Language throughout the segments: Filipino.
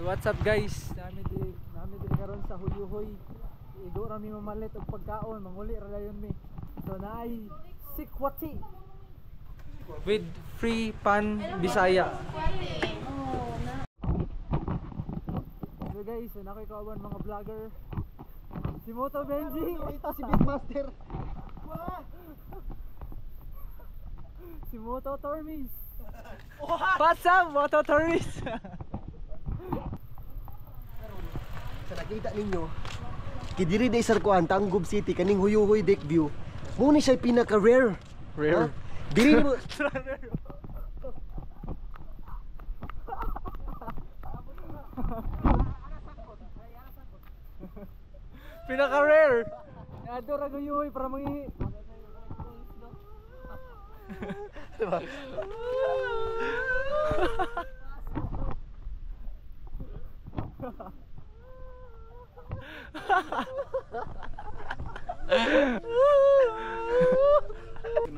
So what's up guys? Nami di karon sa Huyuhoy. Igo ra mi mamalit og pagkaon, manguli ra dayon mi. So naay sikwati with free pan Bisaya. So guys, nakoy kauban mga vlogger. Si Moto Benji, ito si Beatmaster. Si Moto Tormis. What's up, Moto Tormis? Sa nakita ninyo, kidiri day sa kuan Tanggob City kaning Huyuhoy Deck View. Mo ni siya pinaka rare. Rare. Diri mo pinaka rare. Adto ra Huyuhoy para mangihi. Diba?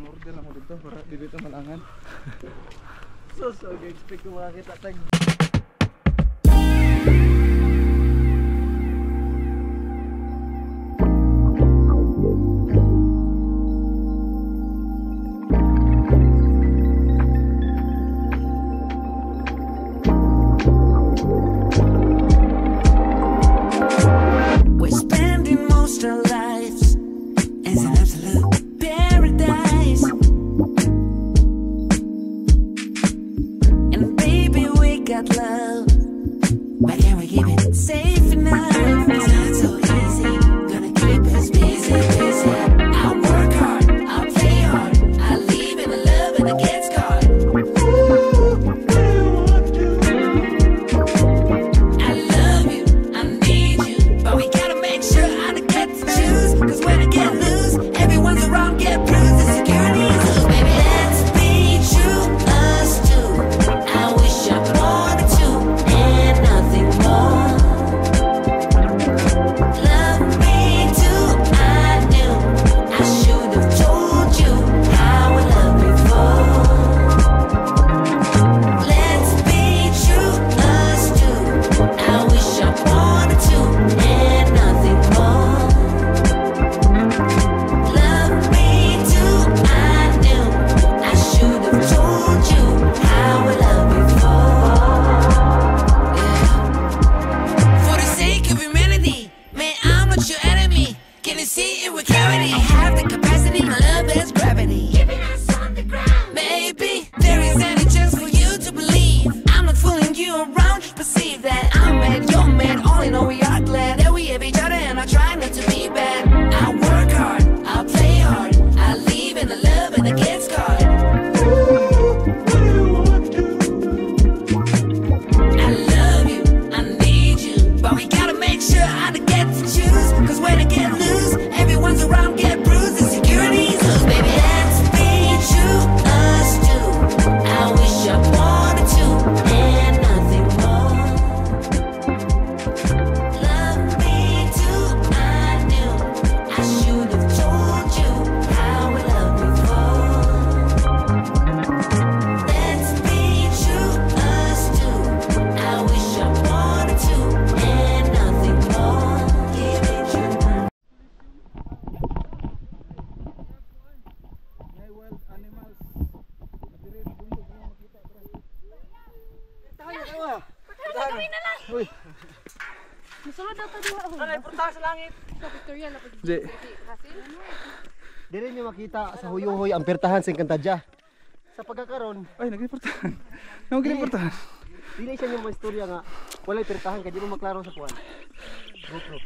Order ako dito para dito malangan. so expect ko makakita tag Dili niyo makita sa Huyuhoy ang pertahan sa Encantadja. Sa pagkakaroon, Ay, nagreportahan. Nagreportahan. dili siya yung mga istorya nga walay pertahan kay di mo maklaro sa kuan. GoPro.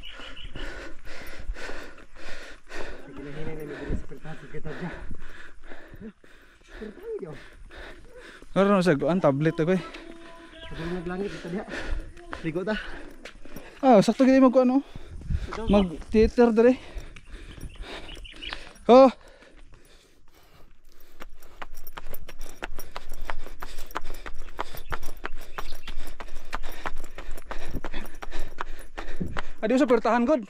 Hinay na dili sa pertahan sa Encantadja. Pertahan yo. Naroon sa kuan tablet ako eh. Dili naglangit ito diha. Ligo ta. Ah, sakto gid mo ko ano. Mag theater dere. Oh. Adios sa pertahan god.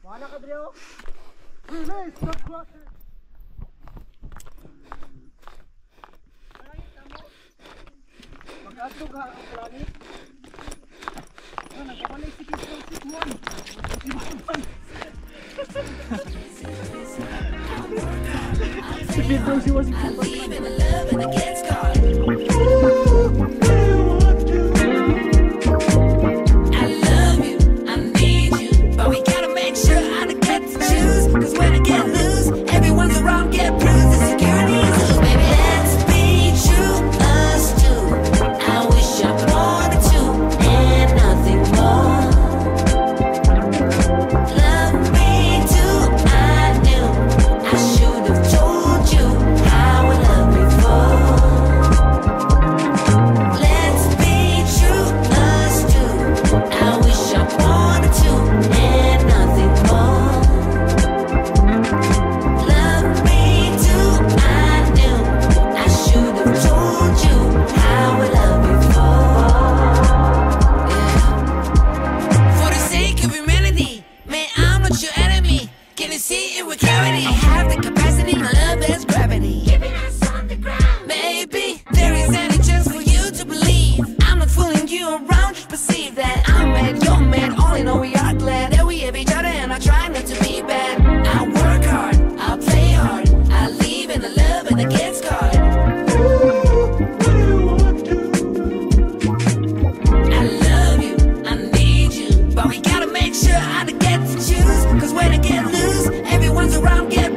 Wala ka drio. Release the clutch. Atog ha ang langit. Nagkabalik si Kitron si Juan. Si Kitron si Juan. I leave in the love and it gets caught. I love you, I need you, but we gotta make sure I don't get to choose. Cause when I get loose, everyone's around get bruised. The security is loose, baby. Let's be true, us two. I wish I wanted to, and nothing more. Love me too, I knew I should have told you how I love before. Let's be true, us two. I wish I wanted to, and nothing more. Love me too, I knew I should have told you how I love before. For the sake of humanity, man, I'm not your enemy. Can you see it with clarity? I have the capacity, my love is gravity. Keeping us on the ground. Maybe there is any chance for you to believe. I'm not fooling you around, just perceive that I'm mad, you're mad. All in all, we are glad that we have each other, and I try not to be bad. I work hard, I play hard, I leave in the love and it gets caught. I love you, I need you, but we gotta make sure I don't get to choose. Cause when I get loose, everyone's around get